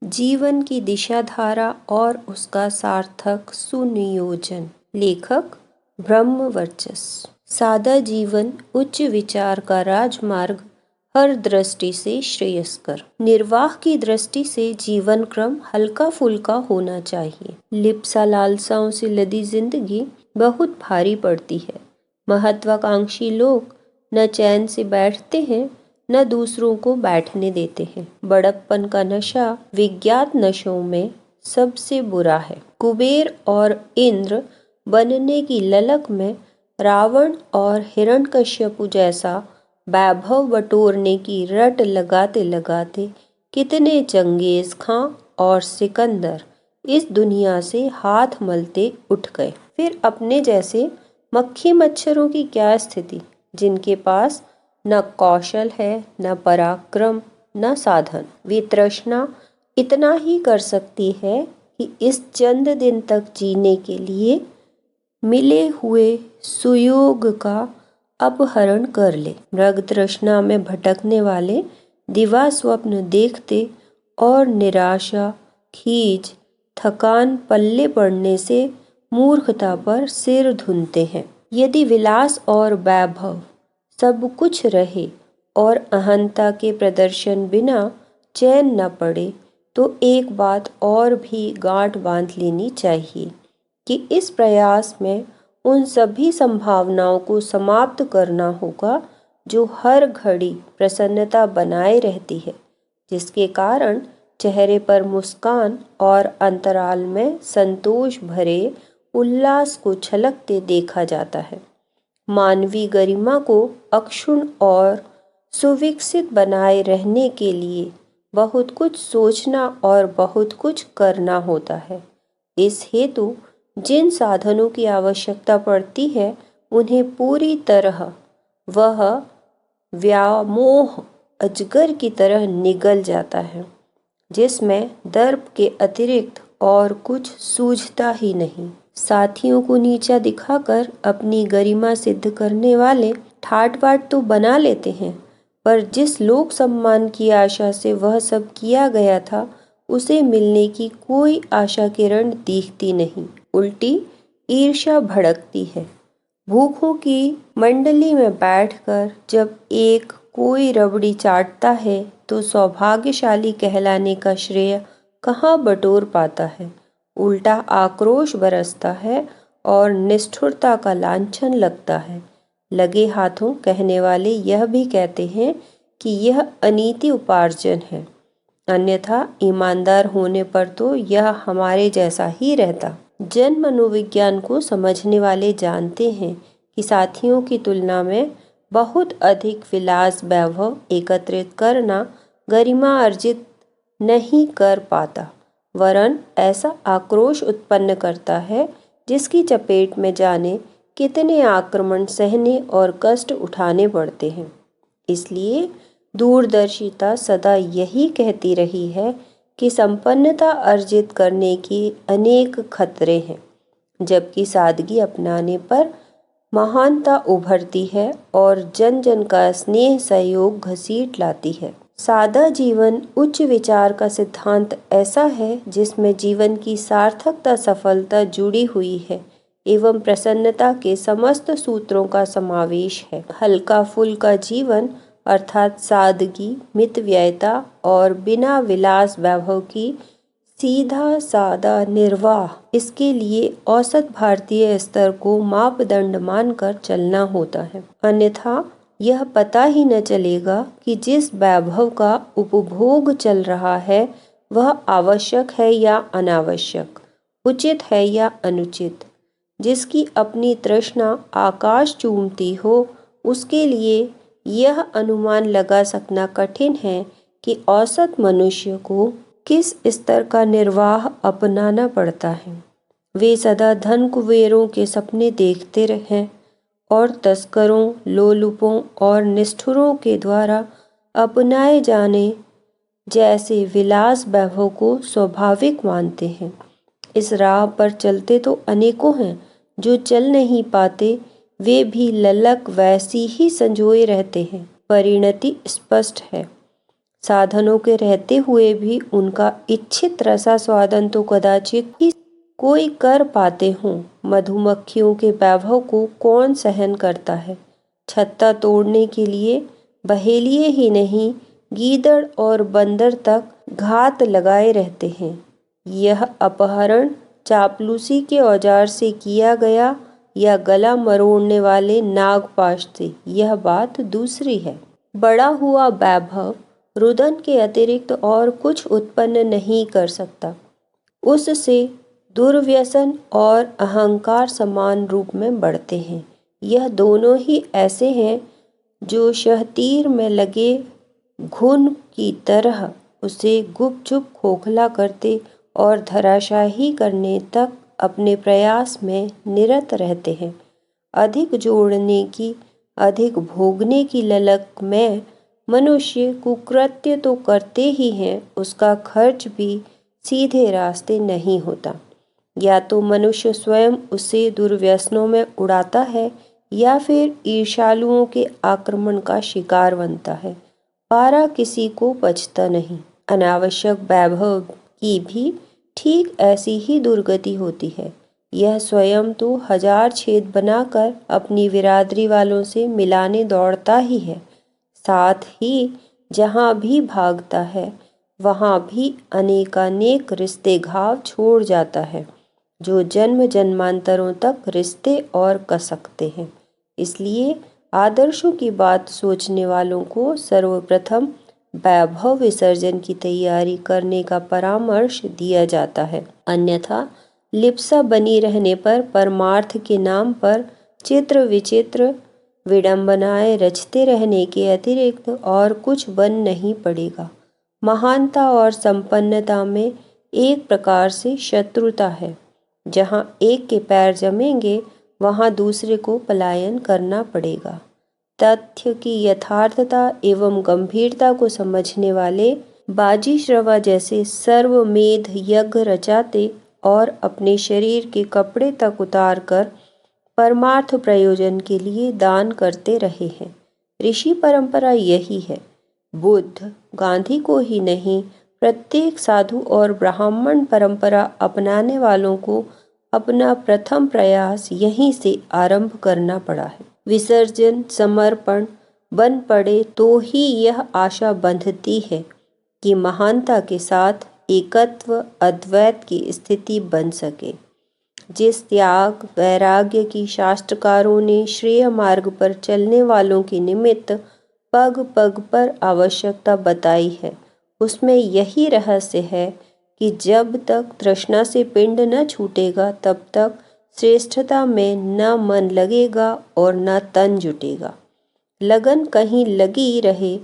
जीवन की दिशा धारा और उसका सार्थक सुनियोजन। लेखक ब्रह्मवर्चस्व। सादा जीवन उच्च विचार का राजमार्ग, हर दृष्टि से श्रेयस्कर। निर्वाह की दृष्टि से जीवन क्रम हल्का फुल्का होना चाहिए। लिप्सा लालसाओं से लदी जिंदगी बहुत भारी पड़ती है। महत्वाकांक्षी लोग न चैन से बैठते हैं न दूसरों को बैठने देते हैं। बड़प्पन का नशा विज्ञात नशों में सबसे बुरा है। कुबेर और इंद्र बनने की ललक में रावण और हिरण्यकश्यपु जैसा वैभव बटोरने की रट लगाते लगाते कितने चंगेज खां और सिकंदर इस दुनिया से हाथ मलते उठ गए। फिर अपने जैसे मक्खी मच्छरों की क्या स्थिति, जिनके पास न कौशल है, न पराक्रम, न साधन। वे तृष्णा इतना ही कर सकती है कि इस चंद दिन तक जीने के लिए मिले हुए सुयोग का अपहरण कर ले। मृग तृष्णा में भटकने वाले दिवा स्वप्न देखते और निराशा, खीज, थकान पल्ले पड़ने से मूर्खता पर सिर धुनते हैं। यदि विलास और वैभव सब कुछ रहे और अहंता के प्रदर्शन बिना चैन न पड़े, तो एक बात और भी गांठ बांध लेनी चाहिए कि इस प्रयास में उन सभी संभावनाओं को समाप्त करना होगा जो हर घड़ी प्रसन्नता बनाए रहती है, जिसके कारण चेहरे पर मुस्कान और अंतराल में संतोष भरे उल्लास को छलकते देखा जाता है। मानवीय गरिमा को अक्षुण्ण और सुविकसित बनाए रहने के लिए बहुत कुछ सोचना और बहुत कुछ करना होता है। इस हेतु जिन साधनों की आवश्यकता पड़ती है, उन्हें पूरी तरह वह व्यामोह अजगर की तरह निगल जाता है, जिसमें दर्प के अतिरिक्त और कुछ सूझता ही नहीं। साथियों को नीचा दिखाकर अपनी गरिमा सिद्ध करने वाले ठाट बाट तो बना लेते हैं, पर जिस लोक सम्मान की आशा से वह सब किया गया था, उसे मिलने की कोई आशा किरण दिखती नहीं। उल्टी ईर्ष्या भड़कती है। भूखों की मंडली में बैठकर जब एक कोई रबड़ी चाटता है, तो सौभाग्यशाली कहलाने का श्रेय कहाँ बटोर पाता है। उल्टा आक्रोश बरसता है और निष्ठुरता का लांछन लगता है। लगे हाथों कहने वाले यह भी कहते हैं कि यह अनीति उपार्जन है, अन्यथा ईमानदार होने पर तो यह हमारे जैसा ही रहता। जन मनोविज्ञान को समझने वाले जानते हैं कि साथियों की तुलना में बहुत अधिक विलास वैभव एकत्रित करना गरिमा अर्जित नहीं कर पाता, वरन ऐसा आक्रोश उत्पन्न करता है जिसकी चपेट में जाने कितने आक्रमण सहने और कष्ट उठाने पड़ते हैं। इसलिए दूरदर्शिता सदा यही कहती रही है कि संपन्नता अर्जित करने के अनेक खतरे हैं, जबकि सादगी अपनाने पर महानता उभरती है और जन जन का स्नेह सहयोग घसीट लाती है। सादा जीवन उच्च विचार का सिद्धांत ऐसा है जिसमें जीवन की सार्थकता सफलता जुड़ी हुई है एवं प्रसन्नता के समस्त सूत्रों का समावेश है। हल्का फुल्का जीवन अर्थात सादगी, मितव्ययता और बिना विलास वैभव की सीधा सादा निर्वाह, इसके लिए औसत भारतीय स्तर को मापदंड मानकर चलना होता है। अन्यथा यह पता ही न चलेगा कि जिस वैभव का उपभोग चल रहा है वह आवश्यक है या अनावश्यक, उचित है या अनुचित। जिसकी अपनी तृष्णा आकाश चूमती हो, उसके लिए यह अनुमान लगा सकना कठिन है कि औसत मनुष्य को किस स्तर का निर्वाह अपनाना पड़ता है। वे सदा धन कुबेरों के सपने देखते हैं और तस्करों, लोलुपों और निष्ठुरों के द्वारा अपनाए जाने जैसे विलास वैभव को स्वाभाविक मानते हैं। इस राह पर चलते तो अनेकों हैं, जो चल नहीं पाते वे भी ललक वैसी ही संजोए रहते हैं। परिणति स्पष्ट है। साधनों के रहते हुए भी उनका इच्छित रसास्वादन तो कदाचित ही कोई कर पाते हों। मधुमक्खियों के वैभव को कौन सहन करता है? छत्ता तोड़ने के लिए बहेलिए ही नहीं, गीदड़ और बंदर तक घात लगाए रहते हैं। यह अपहरण चापलूसी के औजार से किया गया या गला मरोड़ने वाले नागपाश से, यह बात दूसरी है। बड़ा हुआ वैभव रुदन के अतिरिक्त और कुछ उत्पन्न नहीं कर सकता। उससे दुर्व्यसन और अहंकार समान रूप में बढ़ते हैं। यह दोनों ही ऐसे हैं जो शहतीर में लगे घुन की तरह उसे गुपचुप खोखला करते और धराशाही करने तक अपने प्रयास में निरत रहते हैं। अधिक जोड़ने की, अधिक भोगने की ललक में मनुष्य कुकृत्य तो करते ही हैं, उसका खर्च भी सीधे रास्ते नहीं होता। या तो मनुष्य स्वयं उसे दुर्व्यसनों में उड़ाता है या फिर ईर्ष्यालुओं के आक्रमण का शिकार बनता है। पारा किसी को बचता नहीं। अनावश्यक वैभव की भी ठीक ऐसी ही दुर्गति होती है। यह स्वयं तो हजार छेद बनाकर अपनी बिरादरी वालों से मिलाने दौड़ता ही है, साथ ही जहाँ भी भागता है वहाँ भी अनेकानेक रिश्ते घाव छोड़ जाता है, जो जन्म जन्मांतरों तक रिश्ते और कसकते हैं। इसलिए आदर्शों की बात सोचने वालों को सर्वप्रथम वैभव विसर्जन की तैयारी करने का परामर्श दिया जाता है। अन्यथा लिप्सा बनी रहने पर परमार्थ के नाम पर चित्र विचित्र विडंबनाएं रचते रहने के अतिरिक्त और कुछ बन नहीं पड़ेगा। महानता और संपन्नता में एक प्रकार से शत्रुता है। जहाँ एक के पैर जमेंगे वहाँ दूसरे को पलायन करना पड़ेगा। तथ्य की यथार्थता एवं गंभीरता को समझने वाले बाजी श्रवा जैसे सर्वमेध यज्ञ रचाते और अपने शरीर के कपड़े तक उतार कर परमार्थ प्रयोजन के लिए दान करते रहे हैं। ऋषि परंपरा यही है। बुद्ध, गांधी को ही नहीं, प्रत्येक साधु और ब्राह्मण परंपरा अपनाने वालों को अपना प्रथम प्रयास यहीं से आरंभ करना पड़ा है। विसर्जन समर्पण बन पड़े तो ही यह आशा बंधती है कि महानता के साथ एकत्व अद्वैत की स्थिति बन सके। जिस त्याग वैराग्य की शास्त्रकारों ने श्रेय मार्ग पर चलने वालों के निमित्त पग पग पर आवश्यकता बताई है, उसमें यही रहस्य है कि जब तक तृष्णा से पिंड न छूटेगा तब तक श्रेष्ठता में न मन लगेगा और न तन जुटेगा। लगन कहीं लगी रहे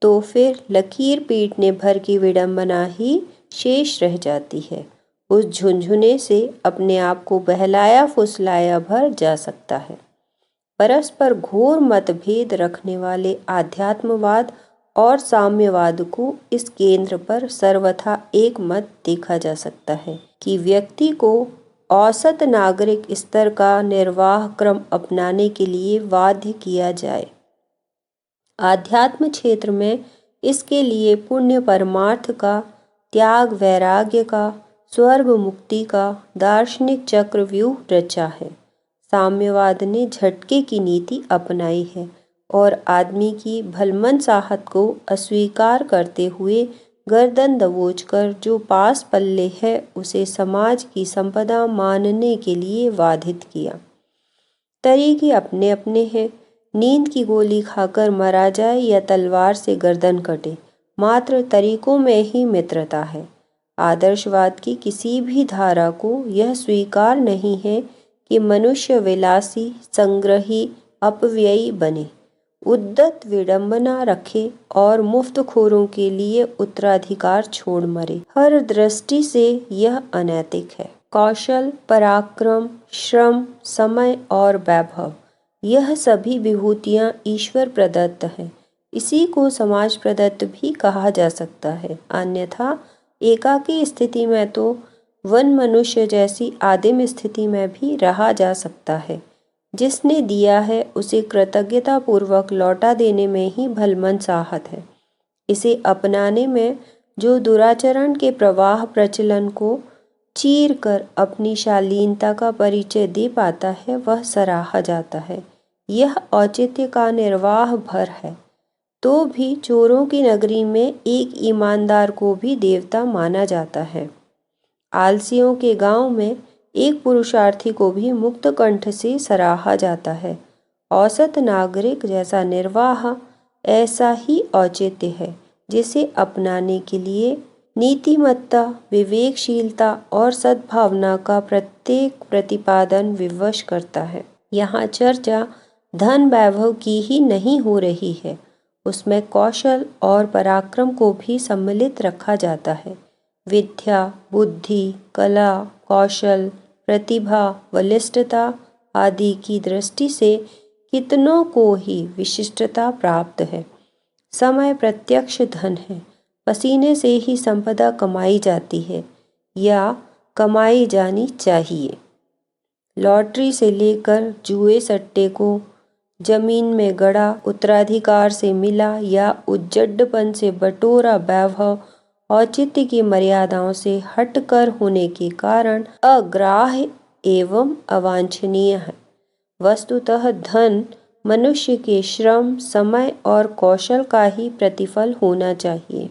तो फिर लकीर पीटने भर की विडंबना ही शेष रह जाती है। उस झुंझुने से अपने आप को बहलाया फुसलाया भर जा सकता है। परस्पर घोर मतभेद रखने वाले आध्यात्मवाद और साम्यवाद को इस केंद्र पर सर्वथा एक मत देखा जा सकता है कि व्यक्ति को औसत नागरिक स्तर का निर्वाह क्रम अपनाने के लिए बाध्य किया जाए। आध्यात्म क्षेत्र में इसके लिए पुण्य परमार्थ का, त्याग वैराग्य का, स्वर्ग मुक्ति का दार्शनिक चक्रव्यूह रचा है। साम्यवाद ने झटके की नीति अपनाई है और आदमी की भलमनसाहत को अस्वीकार करते हुए गर्दन दबोचकर जो पास पल्ले है उसे समाज की संपदा मानने के लिए बाधित किया। तरीके अपने अपने हैं। नींद की गोली खाकर मरा जाए या तलवार से गर्दन कटे, मात्र तरीकों में ही मित्रता है। आदर्शवाद की किसी भी धारा को यह स्वीकार नहीं है कि मनुष्य विलासी, संग्रही, अपव्ययी बने, उद्दत विडंबना रखे और मुफ्तखोरों के लिए उत्तराधिकार छोड़ मरे। हर दृष्टि से यह अनैतिक है। कौशल, पराक्रम, श्रम, समय और वैभव, यह सभी विभूतियाँ ईश्वर प्रदत्त हैं। इसी को समाज प्रदत्त भी कहा जा सकता है। अन्यथा एकाकी स्थिति में तो वन मनुष्य जैसी आदिम स्थिति में भी रहा जा सकता है। जिसने दिया है उसे कृतज्ञता पूर्वक लौटा देने में ही भलमनसाहत है। इसे अपनाने में जो दुराचरण के प्रवाह प्रचलन को चीर कर अपनी शालीनता का परिचय दे पाता है वह सराहा जाता है। यह औचित्य का निर्वाह भर है। तो भी चोरों की नगरी में एक ईमानदार को भी देवता माना जाता है। आलसियों के गांव में एक पुरुषार्थी को भी मुक्त कंठ से सराहा जाता है। औसत नागरिक जैसा निर्वाह ऐसा ही औचित्य है जिसे अपनाने के लिए नीतिमत्ता, विवेकशीलता और सद्भावना का प्रत्येक प्रतिपादन विवश करता है। यहाँ चर्चा धन वैभव की ही नहीं हो रही है, उसमें कौशल और पराक्रम को भी सम्मिलित रखा जाता है। विद्या, बुद्धि, कला, कौशल, प्रतिभा, बलिष्ठता आदि की दृष्टि से कितनों को ही विशिष्टता प्राप्त है। समय प्रत्यक्ष धन है। पसीने से ही संपदा कमाई जाती है या कमाई जानी चाहिए। लॉटरी से लेकर जुए सट्टे को, जमीन में गड़ा, उत्तराधिकार से मिला या उज्जड्डपन से बटोरा वैभव औचित्य की मर्यादाओं से हटकर होने के कारण अग्राह्य एवं अवांछनीय है। वस्तुतः धन मनुष्य के श्रम, समय और कौशल का ही प्रतिफल होना चाहिए।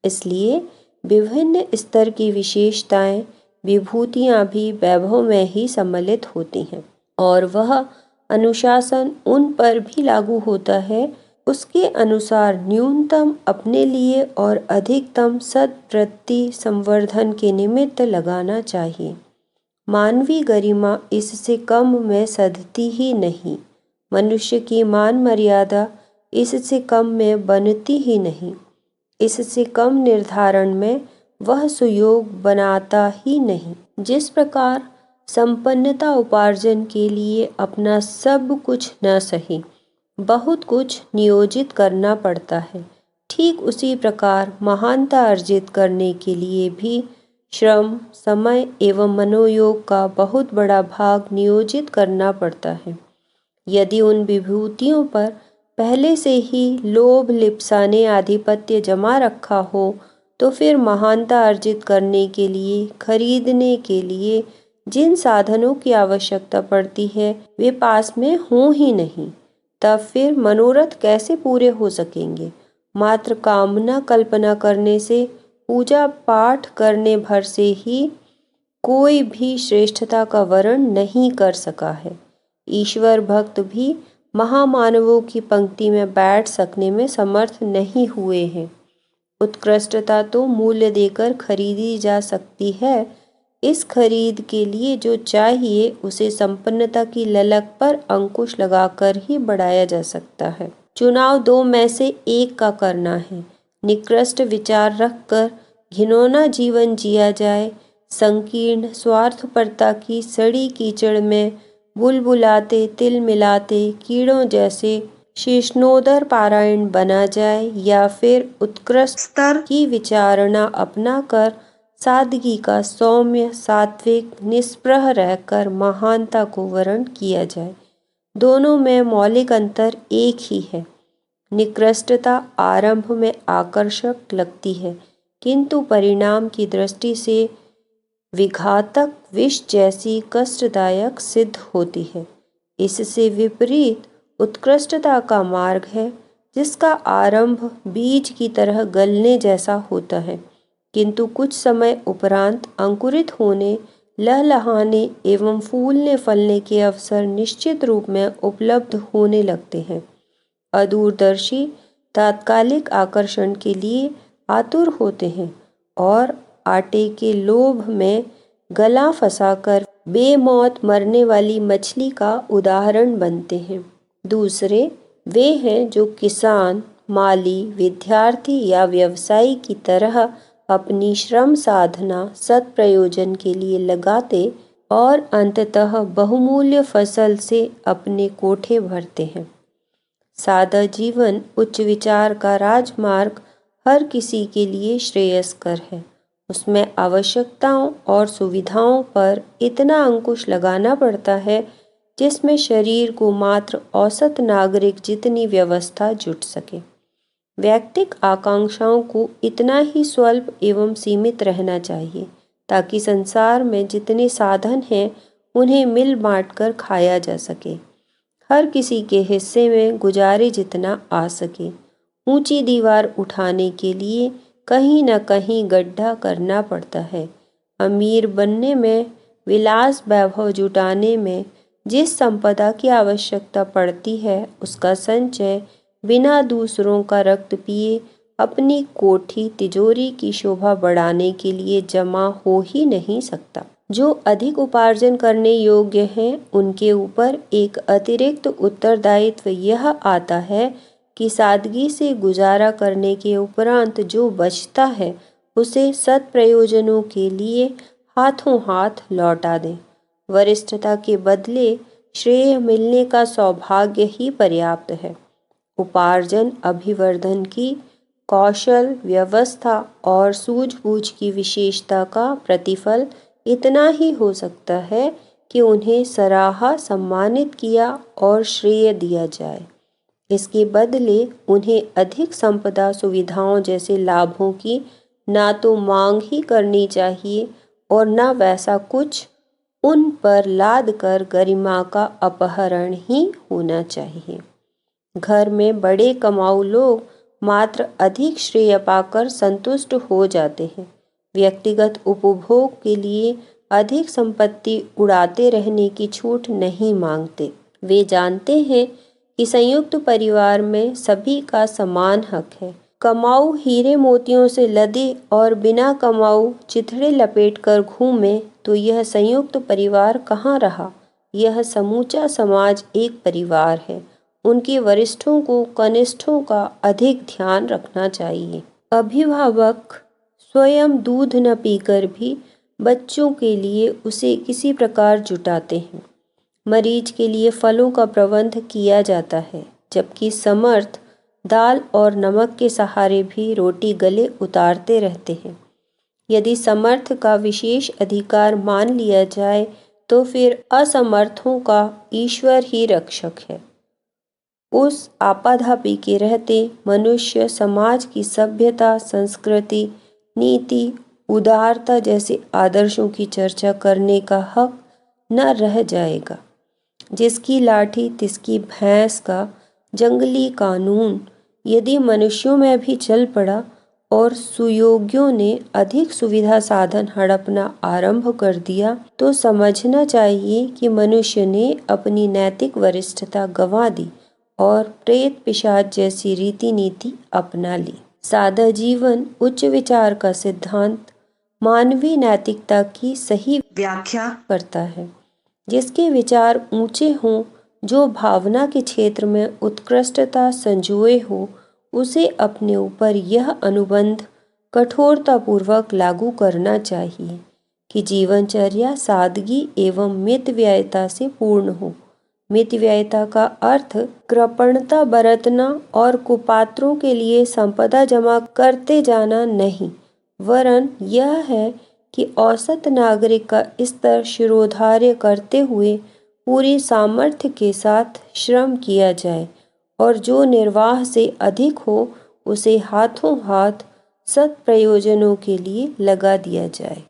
इसलिए विभिन्न स्तर की विशेषताएं, विभूतियां भी वैभव में ही सम्मिलित होती हैं और वह अनुशासन उन पर भी लागू होता है। उसके अनुसार न्यूनतम अपने लिए और अधिकतम सद्वृत्ति संवर्धन के निमित्त लगाना चाहिए। मानवीय गरिमा इससे कम में सधती ही नहीं। मनुष्य की मान मर्यादा इससे कम में बनती ही नहीं। इससे कम निर्धारण में वह सुयोग बनाता ही नहीं। जिस प्रकार संपन्नता उपार्जन के लिए अपना सब कुछ न सही बहुत कुछ नियोजित करना पड़ता है, ठीक उसी प्रकार महानता अर्जित करने के लिए भी श्रम, समय एवं मनोयोग का बहुत बड़ा भाग नियोजित करना पड़ता है। यदि उन विभूतियों पर पहले से ही लोभ लिप्साने आधिपत्य जमा रखा हो तो फिर महानता अर्जित करने के लिए, खरीदने के लिए जिन साधनों की आवश्यकता पड़ती है वे पास में हों ही नहीं। तब फिर मनोरथ कैसे पूरे हो सकेंगे? मात्र कामना कल्पना करने से, पूजा पाठ करने भर से ही कोई भी श्रेष्ठता का वर्ण नहीं कर सका है। ईश्वर भक्त भी महामानवों की पंक्ति में बैठ सकने में समर्थ नहीं हुए हैं। उत्कृष्टता तो मूल्य देकर खरीदी जा सकती है। इस खरीद के लिए जो चाहिए उसे संपन्नता की ललक पर अंकुश लगाकर ही बढ़ाया जा सकता है। चुनाव दो में से एक का करना है। निकृष्ट विचार रखकर घिनौना जीवन जिया जाए, संकीर्ण स्वार्थपरता की सड़ी कीचड़ में बुलबुलाते, तिल मिलाते कीड़ों जैसे शेषनोदर पारायण बना जाए, या फिर उत्कृष्ट स्तर की विचारणा अपनाकर सादगी का सौम्य, सात्विक, निष्प्रह रहकर महानता को वर्ण किया जाए। दोनों में मौलिक अंतर एक ही है। निकृष्टता आरंभ में आकर्षक लगती है, किंतु परिणाम की दृष्टि से विघातक विष जैसी कष्टदायक सिद्ध होती है। इससे विपरीत उत्कृष्टता का मार्ग है, जिसका आरंभ बीज की तरह गलने जैसा होता है, किंतु कुछ समय उपरांत अंकुरित होने, लहलहाने एवं फूलने फलने के अवसर निश्चित रूप में उपलब्ध होने लगते हैं। अदूरदर्शी तात्कालिक आकर्षण के लिए आतुर होते हैं और आटे के लोभ में गला फंसाकर बेमौत मरने वाली मछली का उदाहरण बनते हैं। दूसरे वे हैं जो किसान, माली, विद्यार्थी या व्यवसायी की तरह अपनी श्रम साधना सत्प्रयोजन के लिए लगाते और अंततः बहुमूल्य फसल से अपने कोठे भरते हैं। सादा जीवन उच्च विचार का राजमार्ग हर किसी के लिए श्रेयस्कर है। उसमें आवश्यकताओं और सुविधाओं पर इतना अंकुश लगाना पड़ता है जिसमें शरीर को मात्र औसत नागरिक जितनी व्यवस्था जुट सके। वैयक्तिक आकांक्षाओं को इतना ही स्वल्प एवं सीमित रहना चाहिए ताकि संसार में जितने साधन हैं उन्हें मिल बांट कर खाया जा सके। हर किसी के हिस्से में गुजारे जितना आ सके। ऊंची दीवार उठाने के लिए कहीं न कहीं गड्ढा करना पड़ता है। अमीर बनने में, विलास वैभव जुटाने में जिस संपदा की आवश्यकता पड़ती है उसका संचय बिना दूसरों का रक्त पिए अपनी कोठी तिजोरी की शोभा बढ़ाने के लिए जमा हो ही नहीं सकता। जो अधिक उपार्जन करने योग्य हैं उनके ऊपर एक अतिरिक्त उत्तरदायित्व यह आता है कि सादगी से गुजारा करने के उपरांत जो बचता है उसे सत्प्रयोजनों के लिए हाथों हाथ लौटा दें। वरिष्ठता के बदले श्रेय मिलने का सौभाग्य ही पर्याप्त है। उपार्जन अभिवर्धन की कौशल, व्यवस्था और सूझबूझ की विशेषता का प्रतिफल इतना ही हो सकता है कि उन्हें सराहा, सम्मानित किया और श्रेय दिया जाए। इसके बदले उन्हें अधिक संपदा, सुविधाओं जैसे लाभों की ना तो मांग ही करनी चाहिए और न वैसा कुछ उन पर लाद कर गरिमा का अपहरण ही होना चाहिए। घर में बड़े कमाऊ लोग मात्र अधिक श्रेय पाकर संतुष्ट हो जाते हैं। व्यक्तिगत उपभोग के लिए अधिक संपत्ति उड़ाते रहने की छूट नहीं मांगते। वे जानते हैं कि संयुक्त परिवार में सभी का समान हक है। कमाऊ हीरे मोतियों से लदे और बिना कमाऊ चिथड़े लपेट कर घूमे तो यह संयुक्त परिवार कहाँ रहा। यह समूचा समाज एक परिवार है। उनके वरिष्ठों को कनिष्ठों का अधिक ध्यान रखना चाहिए। अभिभावक स्वयं दूध न पीकर भी बच्चों के लिए उसे किसी प्रकार जुटाते हैं। मरीज के लिए फलों का प्रबंध किया जाता है, जबकि समर्थ दाल और नमक के सहारे भी रोटी गले उतारते रहते हैं। यदि समर्थ का विशेष अधिकार मान लिया जाए तो फिर असमर्थों का ईश्वर ही रक्षक है। उस आपाधापी के रहते मनुष्य समाज की सभ्यता, संस्कृति, नीति, उदारता जैसे आदर्शों की चर्चा करने का हक न रह जाएगा। जिसकी लाठी तिसकी भैंस का जंगली कानून यदि मनुष्यों में भी चल पड़ा और सुयोग्यों ने अधिक सुविधा साधन हड़पना आरंभ कर दिया तो समझना चाहिए कि मनुष्य ने अपनी नैतिक वरिष्ठता गंवा दी और प्रेत पिशाच जैसी रीति नीति अपना ली। सादा जीवन, उच्च विचार का सिद्धांत मानवीय नैतिकता की सही व्याख्या करता है। जिसके विचार ऊंचे हों, जो भावना के क्षेत्र में उत्कृष्टता संजोए हो, उसे अपने ऊपर यह अनुबंध कठोरतापूर्वक लागू करना चाहिए कि जीवनचर्या सादगी एवं मितव्ययिता से पूर्ण हो। मितव्ययिता का अर्थ कृपणता बरतना और कुपात्रों के लिए संपदा जमा करते जाना नहीं, वरन यह है कि औसत नागरिक का स्तर शिरोधार्य करते हुए पूरी सामर्थ्य के साथ श्रम किया जाए और जो निर्वाह से अधिक हो उसे हाथों हाथ सत्प्रयोजनों के लिए लगा दिया जाए।